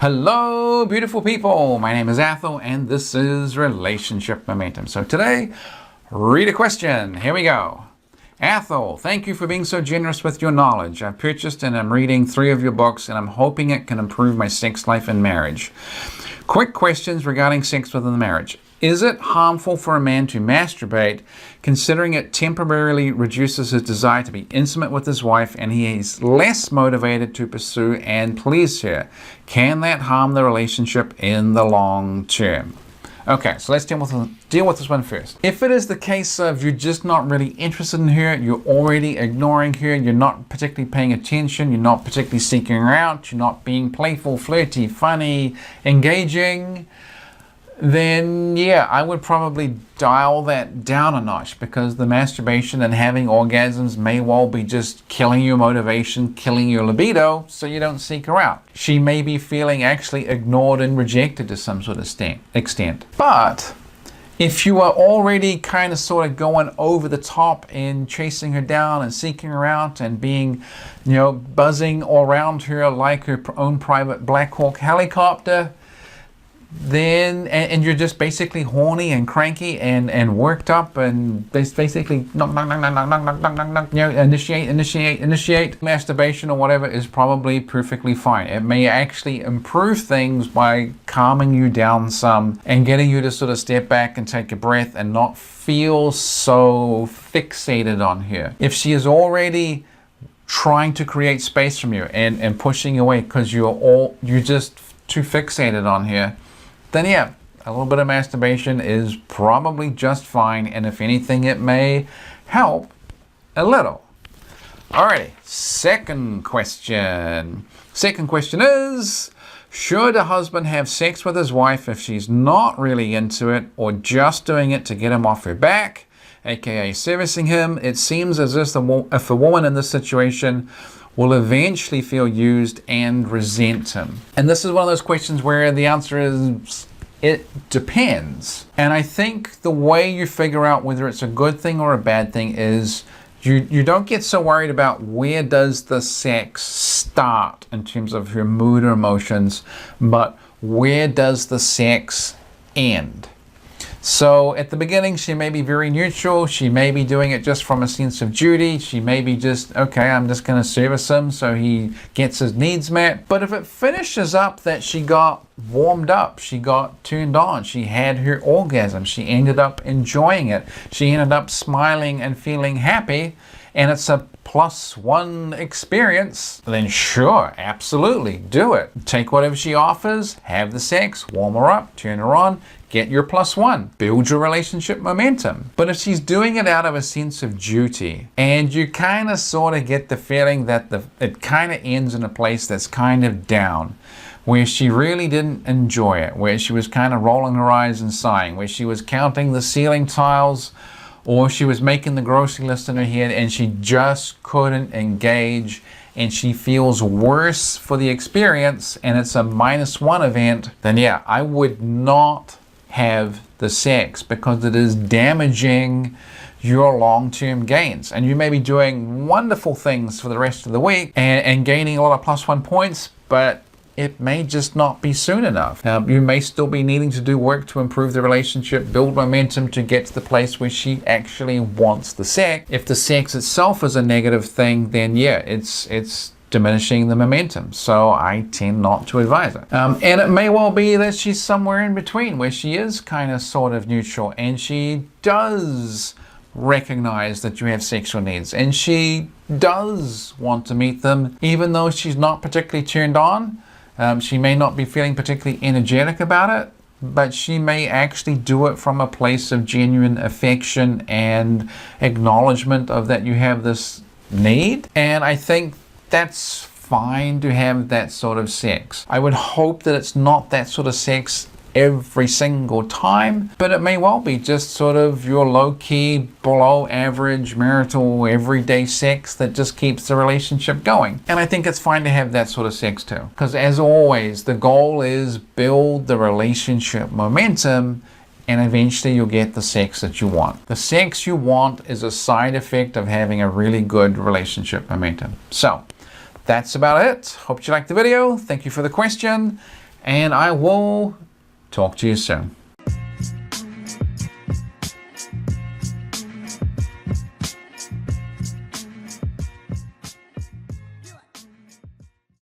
Hello, beautiful people. My name is Athol, and this is Relationship Momentum. So today, read a question. Here we go. Athol, thank you for being so generous with your knowledge. I've purchased and I'm reading 3 of your books, and I'm hoping it can improve my sex life and marriage. Quick questions regarding sex within the marriage. Is it harmful for a man to masturbate, considering it temporarily reduces his desire to be intimate with his wife and he is less motivated to pursue and please her? Can that harm the relationship in the long term? Okay, so let's deal with this one first. If it is the case of you're just not really interested in her, you're already ignoring her, you're not particularly paying attention, you're not particularly seeking her out, you're not being playful, flirty, funny, engaging, then yeah, I would probably dial that down a notch, because the masturbation and having orgasms may well be just killing your motivation, killing your libido, so you don't seek her out. She may be feeling actually ignored and rejected to some sort of extent. But if you are already kind of sort of going over the top and chasing her down and seeking her out and being, buzzing all around her like her own private Black Hawk helicopter, then and you're just basically horny and cranky and worked up and basically initiate masturbation or whatever is probably perfectly fine. It may actually improve things by calming you down some and getting you to sort of step back and take a breath and not feel so fixated on her. If she is already trying to create space from you and pushing away because you're just too fixated on her, then yeah, a little bit of masturbation is probably just fine, and if anything, it may help a little. Alrighty, second question. Second question is, should a husband have sex with his wife if she's not really into it or just doing it to get him off her back, aka servicing him? It seems as if a woman in this situation will eventually feel used and resent him. And this is one of those questions where the answer is, it depends. And I think the way you figure out whether it's a good thing or a bad thing is you don't get so worried about where does the sex start in terms of her mood or emotions, but where does the sex end? So at the beginning, she may be very neutral. She may be doing it just from a sense of duty. She may be just, okay, I'm just going to service him so he gets his needs met. But if it finishes up that she got warmed up, she got turned on, she had her orgasm, she ended up enjoying it, she ended up smiling and feeling happy, and it's a +1 experience, then sure, absolutely, do it. Take whatever she offers, have the sex, warm her up, turn her on, get your +1, build your relationship momentum. But if she's doing it out of a sense of duty, and you kind of sort of get the feeling that it kind of ends in a place that's kind of down, where she really didn't enjoy it, where she was kind of rolling her eyes and sighing, where she was counting the ceiling tiles, or she was making the grocery list in her head and she just couldn't engage, and she feels worse for the experience and it's a -1 event, then yeah, I would not have the sex, because it is damaging your long-term gains. And you may be doing wonderful things for the rest of the week and gaining a lot of +1 points, but it may just not be soon enough. You may still be needing to do work to improve the relationship, build momentum to get to the place where she actually wants the sex. If the sex itself is a negative thing, then yeah, it's diminishing the momentum. So I tend not to advise her. And it may well be that she's somewhere in between, where she is kind of sort of neutral and she does recognize that you have sexual needs and she does want to meet them, even though she's not particularly turned on. She may not be feeling particularly energetic about it, but she may actually do it from a place of genuine affection and acknowledgement of that you have this need. And I think that's fine to have that sort of sex. I would hope that it's not that sort of sex every single time, but it may well be just sort of your low-key, below-average, marital, everyday sex that just keeps the relationship going. And I think it's fine to have that sort of sex too, because as always, the goal is build the relationship momentum, and eventually you'll get the sex that you want. The sex you want is a side effect of having a really good relationship momentum. So that's about it. Hope you liked the video. Thank you for the question. and I will talk to you soon.